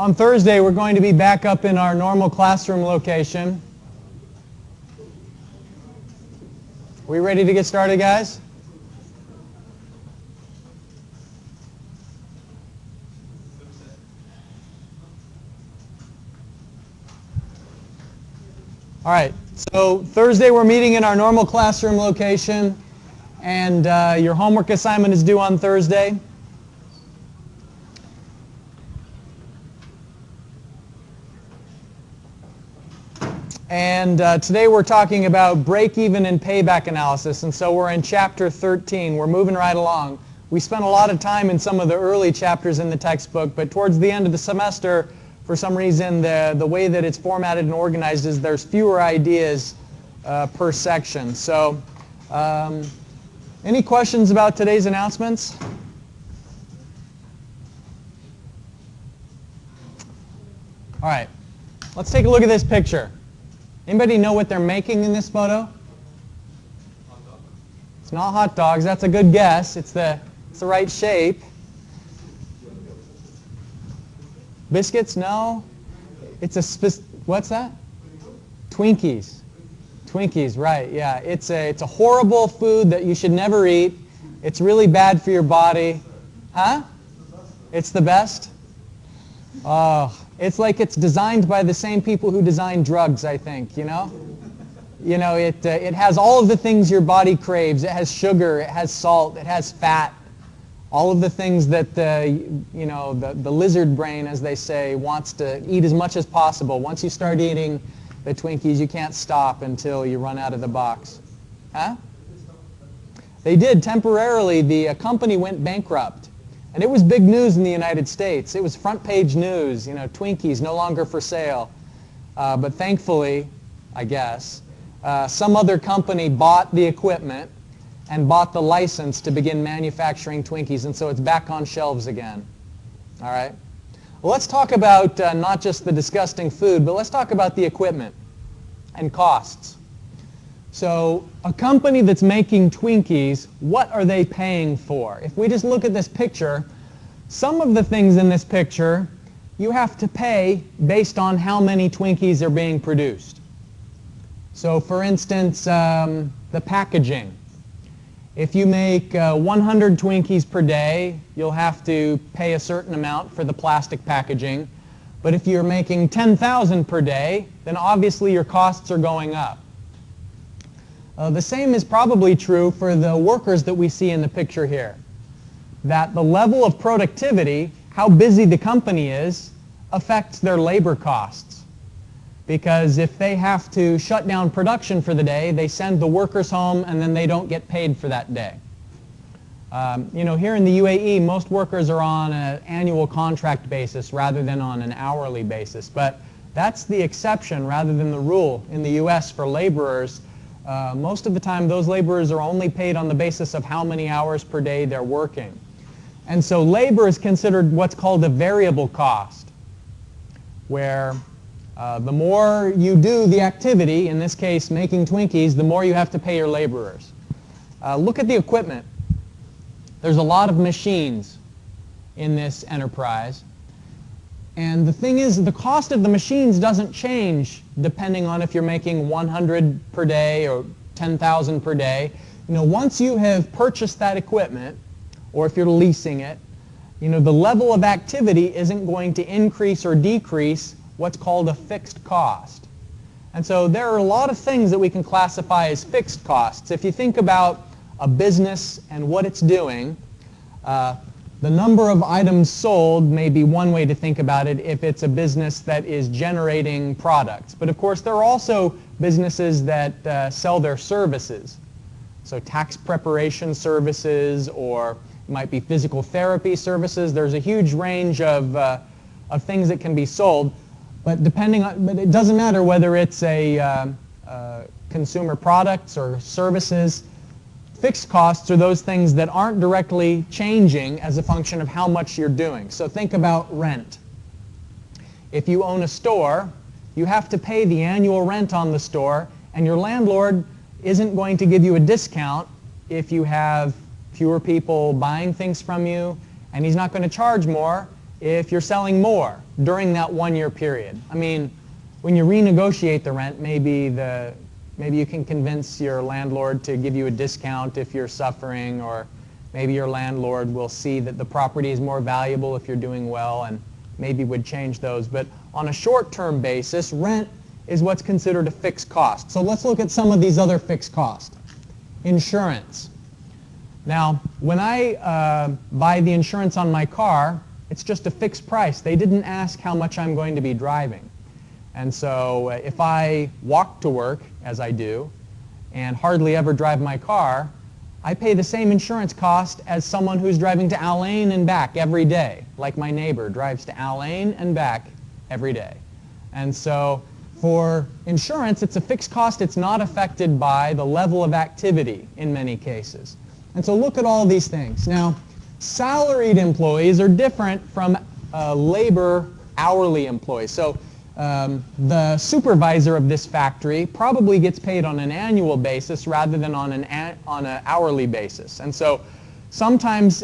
On Thursday, we're going to be back up in our normal classroom location. We ready to get started, guys? All right, so Thursday we're meeting in our normal classroom location, and your homework assignment is due on Thursday. And today we're talking about break-even and payback analysis, and so we're in chapter 13. We're moving right along. We spent a lot of time in some of the early chapters in the textbook, but towards the end of the semester, for some reason, the way that it's formatted and organized is there's fewer ideas per section. So, any questions about today's announcements? All right, let's take a look at this picture. Anybody know what they're making in this photo? Hot dog. It's not hot dogs. That's a good guess. It's the right shape. Biscuits? No. It's what's that? Twinkies. Twinkies, right? Yeah. It's a horrible food that you should never eat. It's really bad for your body. Huh? It's the best. Oh. It's like it's designed by the same people who design drugs, I think, you know? You know, it has all of the things your body craves. It has sugar, it has salt, it has fat, all of the things that, you know, the lizard brain, as they say, wants to eat as much as possible. Once you start eating the Twinkies, you can't stop until you run out of the box. Huh? They did temporarily. The company went bankrupt. And it was big news in the United States. It was front page news, you know, Twinkies no longer for sale. But thankfully, I guess, some other company bought the equipment and bought the license to begin manufacturing Twinkies, and so it's back on shelves again. All right? Well, let's talk about not just the disgusting food, but let's talk about the equipment and costs. So a company that's making Twinkies, what are they paying for? If we just look at this picture, some of the things in this picture you have to pay based on how many Twinkies are being produced. So for instance, the packaging. If you make 100 Twinkies per day, you'll have to pay a certain amount for the plastic packaging. But if you're making 10,000 per day, then obviously your costs are going up. The same is probably true for the workers that we see in the picture here. That the level of productivity, how busy the company is, affects their labor costs. Because if they have to shut down production for the day, they send the workers home and then they don't get paid for that day. You know, here in the UAE, most workers are on an annual contract basis rather than on an hourly basis. But that's the exception rather than the rule in the US for laborers. Most of the time, those laborers are only paid on the basis of how many hours per day they're working. And so labor is considered what's called a variable cost, where the more you do the activity, in this case making Twinkies, the more you have to pay your laborers. Look at the equipment. There's a lot of machines in this enterprise. And the thing is, the cost of the machines doesn't change depending on if you're making 100 per day or 10,000 per day. You know, once you have purchased that equipment, or if you're leasing it, you know, the level of activity isn't going to increase or decrease what's called a fixed cost. And so there are a lot of things that we can classify as fixed costs. If you think about a business and what it's doing, the number of items sold may be one way to think about it if it's a business that is generating products. But of course, there are also businesses that sell their services. So tax preparation services, or it might be physical therapy services. There's a huge range of things that can be sold. But but it doesn't matter whether it's a consumer products or services. Fixed costs are those things that aren't directly changing as a function of how much you're doing. So think about rent. If you own a store, you have to pay the annual rent on the store, and your landlord isn't going to give you a discount if you have fewer people buying things from you, and he's not going to charge more if you're selling more during that 1-year period. I mean, when you renegotiate the rent, maybe you can convince your landlord to give you a discount if you're suffering, or maybe your landlord will see that the property is more valuable if you're doing well and maybe would change those. But on a short-term basis, rent is what's considered a fixed cost. So let's look at some of these other fixed costs. Insurance. Now, when I buy the insurance on my car, it's just a fixed price. They didn't ask how much I'm going to be driving. And so if I walk to work, as I do, and hardly ever drive my car, I pay the same insurance cost as someone who's driving to Allain and back every day, like my neighbor drives to Allain and back every day. And so for insurance, it's a fixed cost. It's not affected by the level of activity in many cases. And so look at all these things. Now, salaried employees are different from labor hourly employees. So the supervisor of this factory probably gets paid on an annual basis rather than on an hourly basis. And so sometimes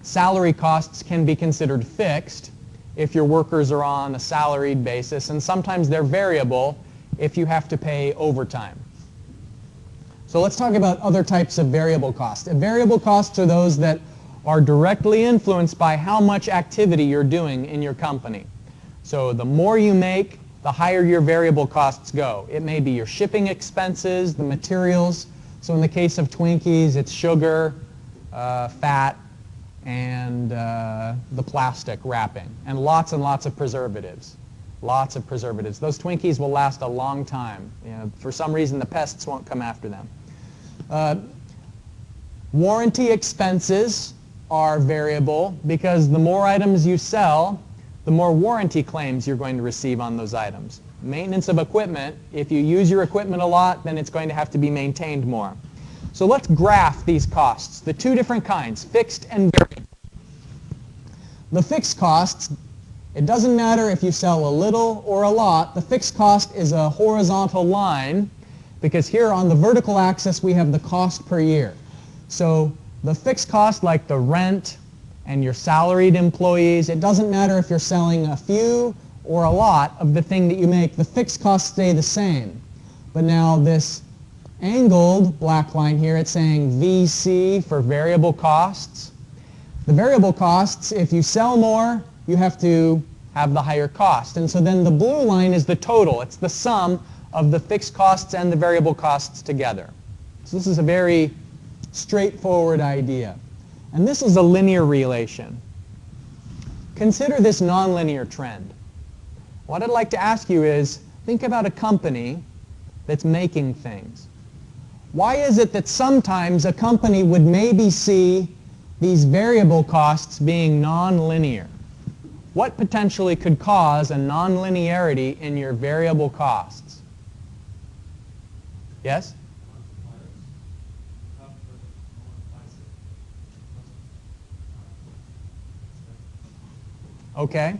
salary costs can be considered fixed if your workers are on a salaried basis, and sometimes they're variable if you have to pay overtime. So let's talk about other types of variable costs. Variable costs are those that are directly influenced by how much activity you're doing in your company. So the more you make, the higher your variable costs go. It may be your shipping expenses, the materials. So in the case of Twinkies, it's sugar, fat, and the plastic wrapping, and lots of preservatives. Lots of preservatives. Those Twinkies will last a long time. You know, for some reason, the pests won't come after them. Warranty expenses are variable because the more items you sell, the more warranty claims you're going to receive on those items. Maintenance of equipment, if you use your equipment a lot, then it's going to have to be maintained more. So let's graph these costs, the two different kinds, fixed and variable. The fixed costs, it doesn't matter if you sell a little or a lot, the fixed cost is a horizontal line because here on the vertical axis we have the cost per year. So the fixed cost, like the rent and your salaried employees, it doesn't matter if you're selling a few or a lot of the thing that you make, the fixed costs stay the same. But now this angled black line here, it's saying VC for variable costs. The variable costs, if you sell more, you have to have the higher cost. And so then the blue line is the total. It's the sum of the fixed costs and the variable costs together. So this is a very straightforward idea. And this is a linear relation. Consider this nonlinear trend. What I'd like to ask you is, think about a company that's making things. Why is it that sometimes a company would maybe see these variable costs being nonlinear? What potentially could cause a nonlinearity in your variable costs? Yes? Okay.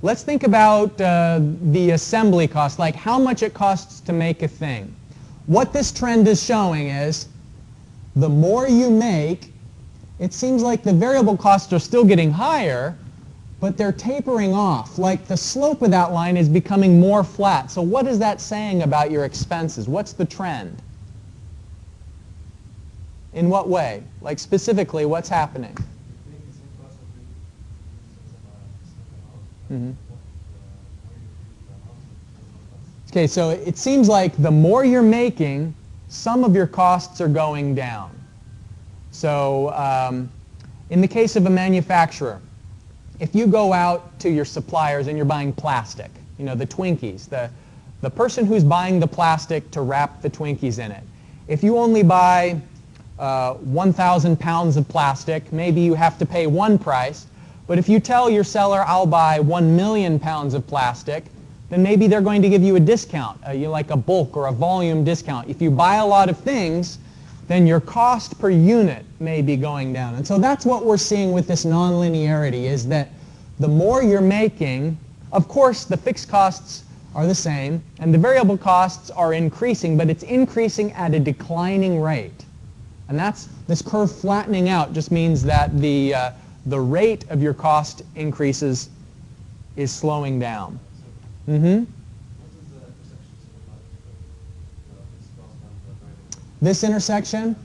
Let's think about the assembly cost, like how much it costs to make a thing. What this trend is showing is the more you make, it seems like the variable costs are still getting higher, but they're tapering off. Like the slope of that line is becoming more flat. So what is that saying about your expenses? What's the trend? In what way? Like specifically, what's happening? Mm-hmm. Okay, so it seems like the more you're making, some of your costs are going down. So in the case of a manufacturer, if you go out to your suppliers and you're buying plastic, you know, the Twinkies, the person who's buying the plastic to wrap the Twinkies in it, if you only buy 1,000 pounds of plastic, maybe you have to pay one price. But if you tell your seller, I'll buy 1 million pounds of plastic, then maybe they're going to give you a discount, like a bulk or a volume discount. If you buy a lot of things, then your cost per unit may be going down. And so that's what we're seeing with this nonlinearity, is that the more you're making, of course the fixed costs are the same, and the variable costs are increasing, but it's increasing at a declining rate. And that's, this curve flattening out just means that the the rate of your cost increases is slowing down. Mm-hmm. This intersection,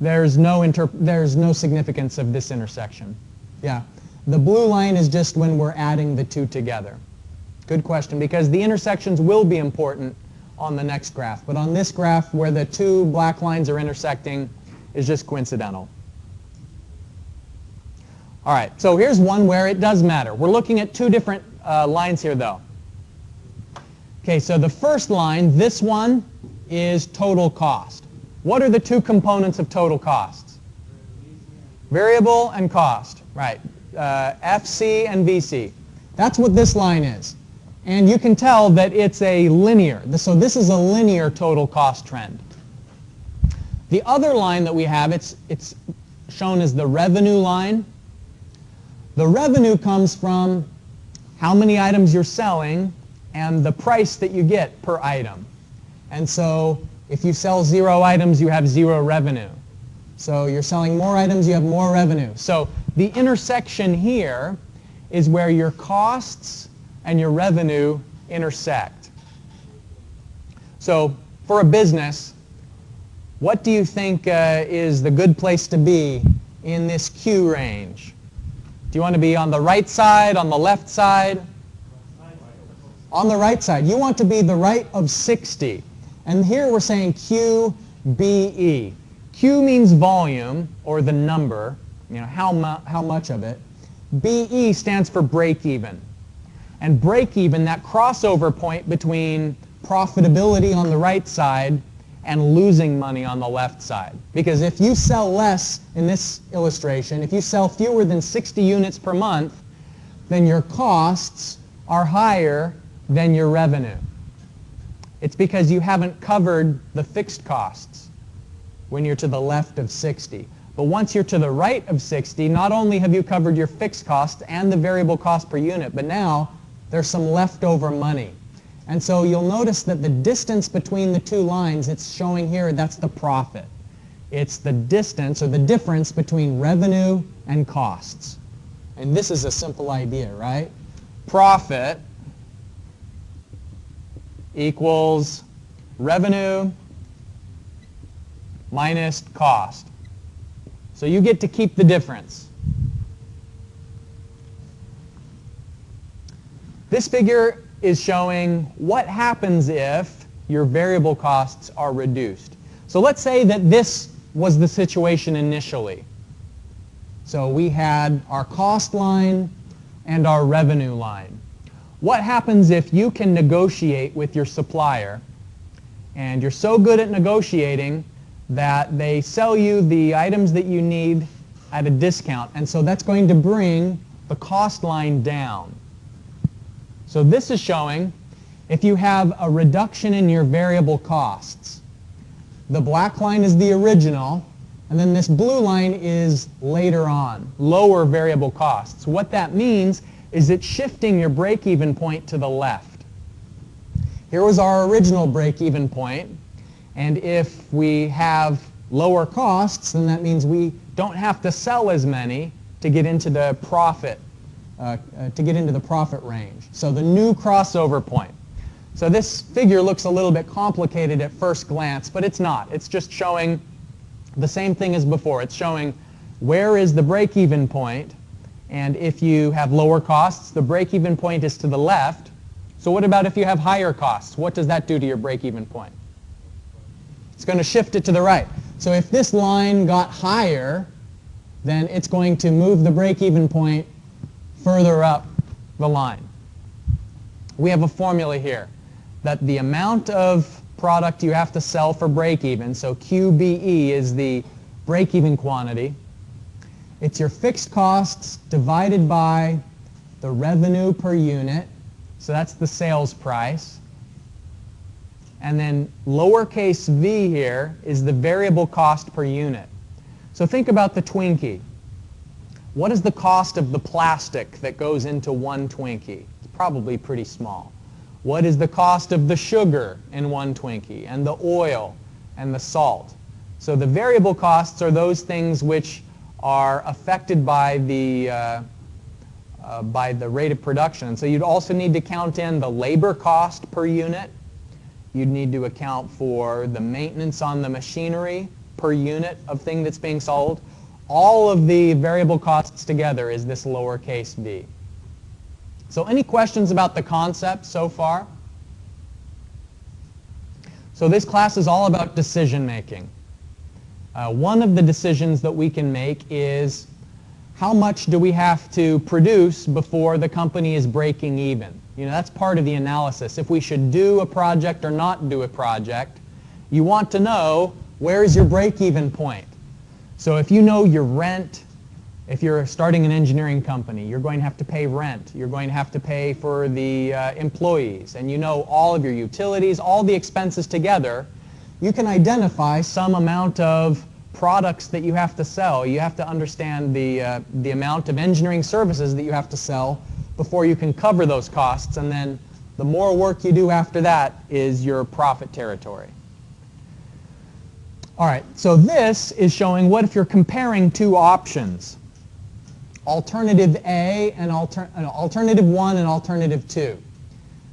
there's no significance of this intersection. Yeah. The blue line is just when we're adding the two together. Good question, because the intersections will be important on the next graph. But on this graph, where the two black lines are intersecting, is just coincidental. All right, so here's one where it does matter. We're looking at two different lines here, though. Okay, so the first line, this one, is total cost. What are the two components of total costs? Variable and cost, right. FC and VC. That's what this line is. And you can tell that it's a linear. So this is a linear total cost trend. The other line that we have, it's shown as the revenue line. The revenue comes from how many items you're selling and the price that you get per item. And so if you sell 0 items, you have 0 revenue. So you're selling more items, you have more revenue. So the intersection here is where your costs and your revenue intersect. So for a business, what do you think is the good place to be in this Q range? Do you want to be on the right side, on the left side? On the right side. You want to be the right of 60. And here we're saying QBE. Q means volume, or the number, how much of it. BE stands for break even. And break even, that crossover point between profitability on the right side and losing money on the left side. Because if you sell less in this illustration, if you sell fewer than 60 units per month, then your costs are higher than your revenue. It's because you haven't covered the fixed costs when you're to the left of 60. But once you're to the right of 60, not only have you covered your fixed costs and the variable cost per unit, but now there's some leftover money. And so you'll notice that the distance between the two lines, it's showing here, that's the profit. It's the distance or the difference between revenue and costs. And this is a simple idea, right? Profit equals revenue minus cost. So you get to keep the difference. This figure is showing what happens if your variable costs are reduced. So let's say that this was the situation initially. So we had our cost line and our revenue line. What happens if you can negotiate with your supplier and you're so good at negotiating that they sell you the items that you need at a discount, and so that's going to bring the cost line down. So this is showing if you have a reduction in your variable costs. The black line is the original, and then this blue line is later on, lower variable costs. What that means is it's shifting your break-even point to the left. Here was our original break-even point, and if we have lower costs, then that means we don't have to sell as many to get into the profit range. So the new crossover point. So this figure looks a little bit complicated at first glance, but it's not. It's just showing the same thing as before. It's showing where is the break-even point, and if you have lower costs, the break-even point is to the left. So what about if you have higher costs? What does that do to your break-even point? It's going to shift it to the right. So if this line got higher, then it's going to move the break-even point further up the line. We have a formula here that the amount of product you have to sell for break-even, so QBE is the break-even quantity. It's your fixed costs divided by the revenue per unit, so that's the sales price. And then lowercase v here is the variable cost per unit. So think about the Twinkie. What is the cost of the plastic that goes into one Twinkie? It's probably pretty small. What is the cost of the sugar in one Twinkie, and the oil and the salt? So the variable costs are those things which are affected by the rate of production. And so you'd also need to count in the labor cost per unit. You'd need to account for the maintenance on the machinery per unit of thing that's being sold. All of the variable costs together is this lowercase b. So any questions about the concept so far? So this class is all about decision making. One of the decisions that we can make is how much do we have to produce before the company is breaking even? You know, that's part of the analysis. If we should do a project or not do a project, you want to know where is your break-even point. So if you know your rent, if you're starting an engineering company, you're going to have to pay rent. You're going to have to pay for the employees, and you know all of your utilities, all the expenses together, you can identify some amount of products that you have to sell. You have to understand the amount of engineering services that you have to sell before you can cover those costs, and then the more work you do after that is your profit territory. All right, so this is showing what if you're comparing two options, alternative A and alternative 1 and alternative 2.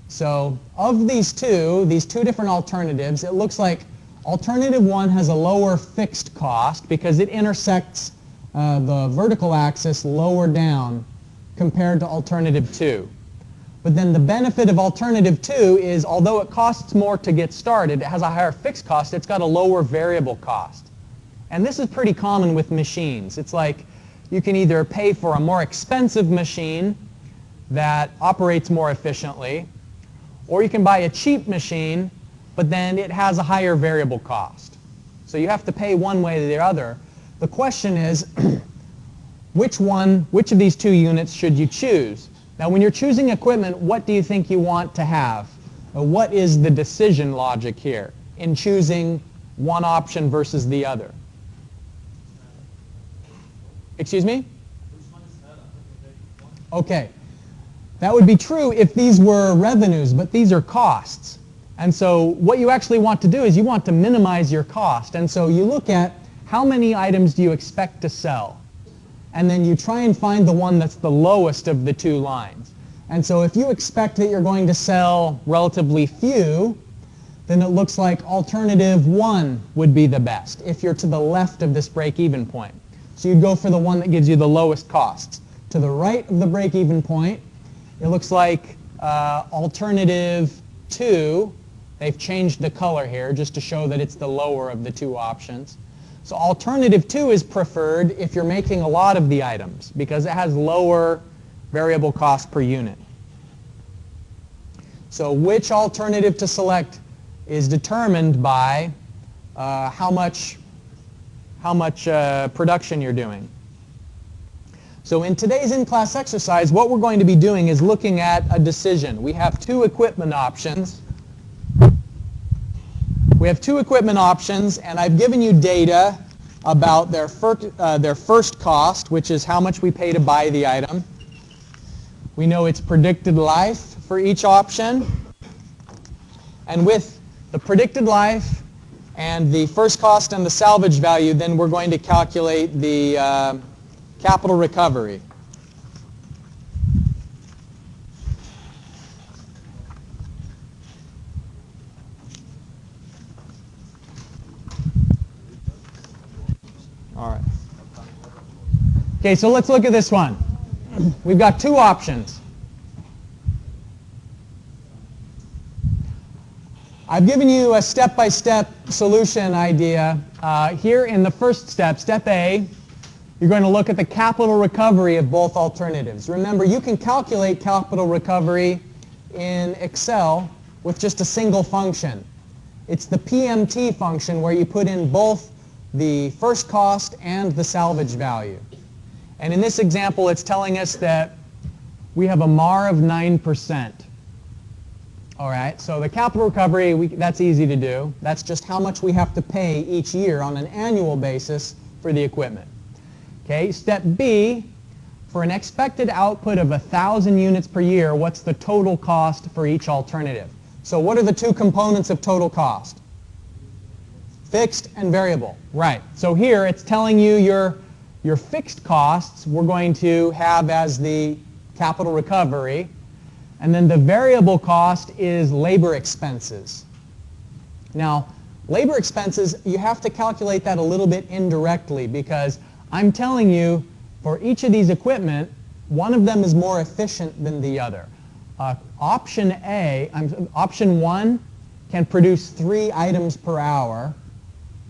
So of these two different alternatives, it looks like alternative 1 has a lower fixed cost because it intersects the vertical axis lower down compared to alternative 2. But then the benefit of alternative 2 is although it costs more to get started, it has a higher fixed cost, it's got a lower variable cost. And this is pretty common with machines. It's like you can either pay for a more expensive machine that operates more efficiently, or you can buy a cheap machine, but then it has a higher variable cost. So you have to pay one way or the other. The question is, which of these two units should you choose? Now when you're choosing equipment, what do you think you want to have? What is the decision logic here in choosing one option versus the other? Excuse me? Okay. That would be true if these were revenues, but these are costs. And so what you actually want to do is you want to minimize your cost. And so you look at how many items do you expect to sell? And then you try and find the one that's the lowest of the two lines. And so if you expect that you're going to sell relatively few, then it looks like alternative 1 would be the best if you're to the left of this break-even point. So you'd go for the one that gives you the lowest costs. To the right of the break-even point, it looks like alternative 2, they've changed the color here just to show that it's the lower of the two options. So alternative 2 is preferred if you're making a lot of the items because it has lower variable cost per unit. So which alternative to select is determined by how much production you're doing. So in today's in-class exercise, what we're going to be doing is looking at a decision. We have two equipment options. And I've given you data about their first cost, which is how much we pay to buy the item. We know its predicted life for each option. And with the predicted life and the first cost and the salvage value, then we're going to calculate the capital recovery. All right. Okay, so let's look at this one. We've got two options. I've given you a step-by-step solution idea. Here in the first step, step A, you're going to look at the capital recovery of both alternatives. Remember, you can calculate capital recovery in Excel with just a single function. It's the PMT function where you put in both the first cost and the salvage value. And in this example, it's telling us that we have a MAR of 9%. All right, so the capital recovery, that's easy to do. That's just how much we have to pay each year on an annual basis for the equipment. Okay, step B, for an expected output of 1,000 units per year, what's the total cost for each alternative? So what are the two components of total cost? Fixed and variable. Right. So here it's telling you your Your fixed costs we're going to have as the capital recovery, and then the variable cost is labor expenses. Now, labor expenses, you have to calculate that a little bit indirectly because I'm telling you for each of these equipment, one of them is more efficient than the other. Option 1 can produce 3 items per hour,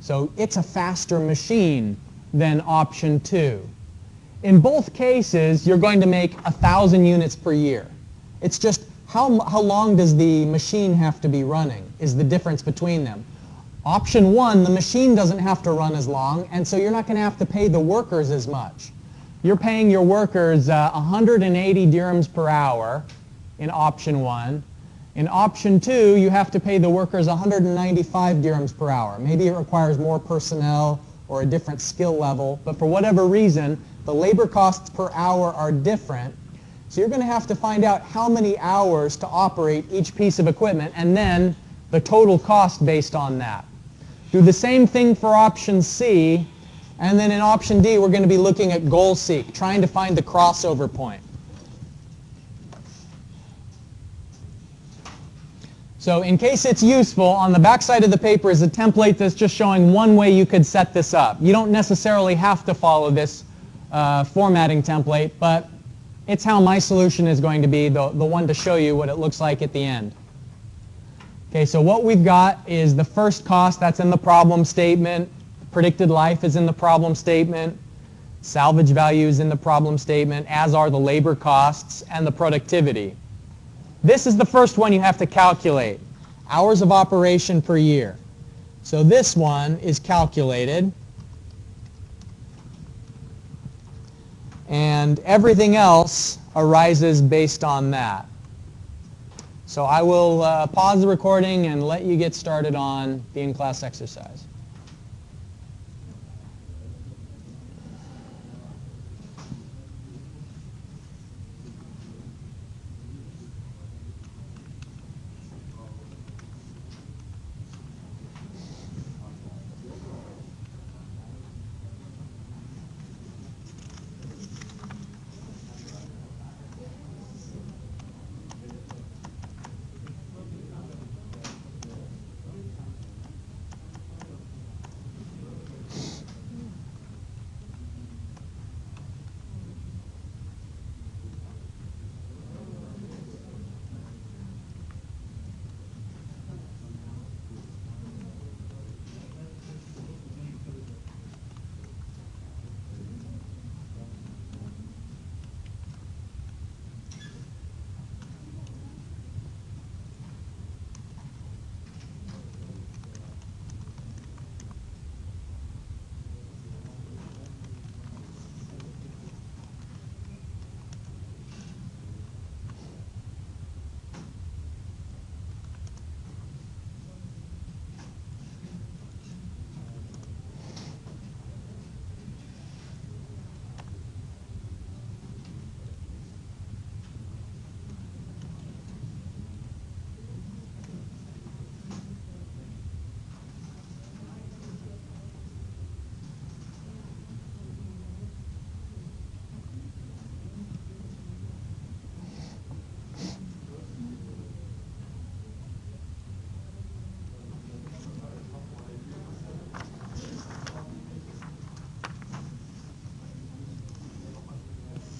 so it's a faster machine than option 2. In both cases, you're going to make 1,000 units per year. It's just how long does the machine have to be running is the difference between them. Option 1, the machine doesn't have to run as long, and so you're not going to have to pay the workers as much. You're paying your workers 180 dirhams per hour in option 1. In option 2, you have to pay the workers 195 dirhams per hour. Maybe it requires more personnel or a different skill level, but for whatever reason, the labor costs per hour are different. So you're going to have to find out how many hours to operate each piece of equipment and then the total cost based on that. Do the same thing for option C, and then in option D we're going to be looking at goal seek, trying to find the crossover point. So in case it's useful, on the back side of the paper is a template that's just showing one way you could set this up. You don't necessarily have to follow this formatting template, but it's how my solution is going to be, the one to show you what it looks like at the end. Okay, so what we've got is the first cost, that's in the problem statement. Predicted life is in the problem statement. Salvage value is in the problem statement, as are the labor costs and the productivity. This is the first one you have to calculate, hours of operation per year. So this one is calculated, and everything else arises based on that. So I will pause the recording and let you get started on the in-class exercise.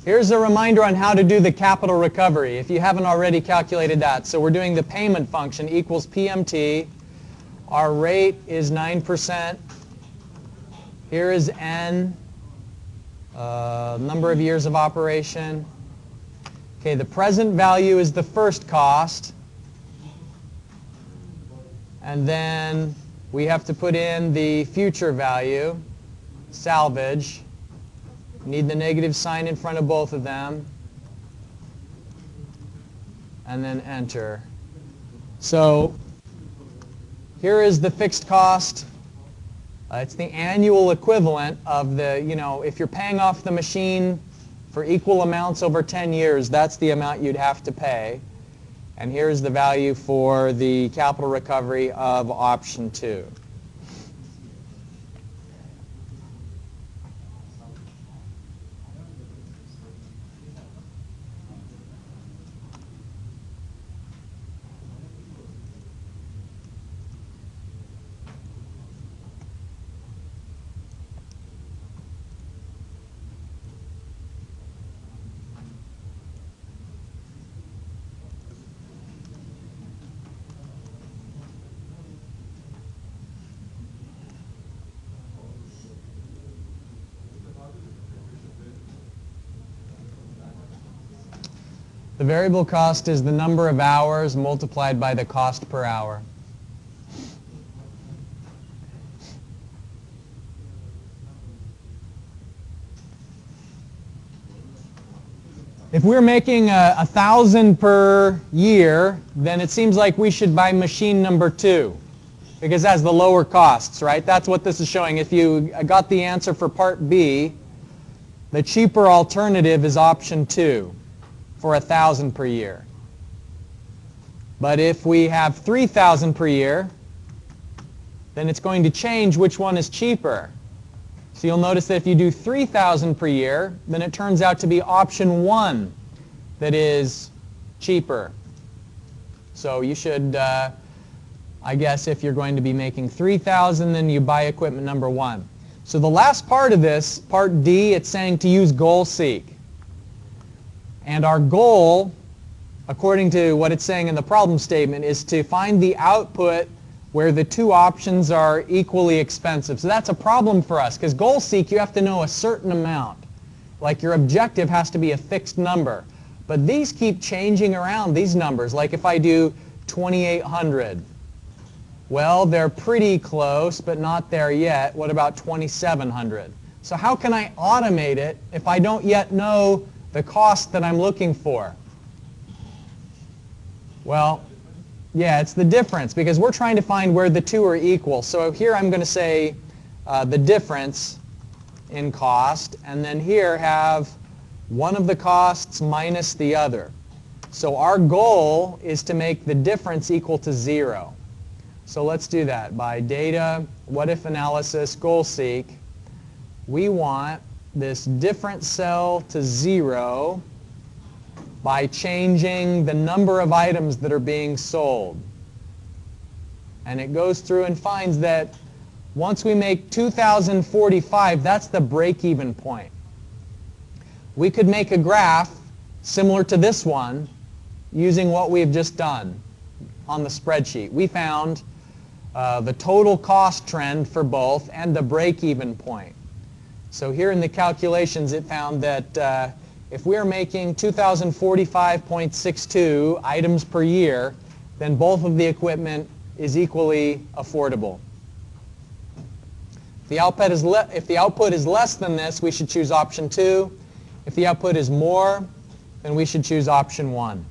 Here's a reminder on how to do the capital recovery if you haven't already calculated that. So we're doing the payment function equals PMT. Our rate is 9%. Here is N, number of years of operation. Okay, the present value is the first cost. And then we have to put in the future value, salvage. Need the negative sign in front of both of them. And then enter. So here is the fixed cost. It's the annual equivalent of the, if you're paying off the machine for equal amounts over 10 years, that's the amount you'd have to pay. And here's the value for the capital recovery of option 2. The variable cost is the number of hours multiplied by the cost per hour. If we're making 1,000 per year, then it seems like we should buy machine number 2 because it has the lower costs, right? That's what this is showing. If you got the answer for part B, the cheaper alternative is option 2 for 1,000 per year. But if we have 3,000 per year, then it's going to change which one is cheaper. So you'll notice that if you do 3,000 per year, then it turns out to be option 1 that is cheaper. So you should, I guess if you're going to be making 3,000, then you buy equipment number 1. So the last part of this, part D, it's saying to use goal seek. And our goal, according to what it's saying in the problem statement, is to find the output where the two options are equally expensive. So that's a problem for us, because goal seek, you have to know a certain amount. Like your objective has to be a fixed number. But these keep changing around, these numbers. Like if I do 2,800, well, they're pretty close, but not there yet. What about 2,700? So how can I automate it if I don't yet know the cost that I'm looking for? Well, yeah, it's the difference, because we're trying to find where the two are equal. So here I'm going to say the difference in cost, and then here have one of the costs minus the other. So our goal is to make the difference equal to 0. So let's do that. By data, what if analysis, goal seek, we want this difference cell to 0 by changing the number of items that are being sold. And it goes through and finds that once we make 2,045, that's the break-even point. We could make a graph similar to this one using what we've just done on the spreadsheet. We found the total cost trend for both and the break-even point. So here in the calculations, it found that if we're making 2,045.62 items per year, then both of the equipment is equally affordable. If the output is less than this, we should choose option 2. If the output is more, then we should choose option 1.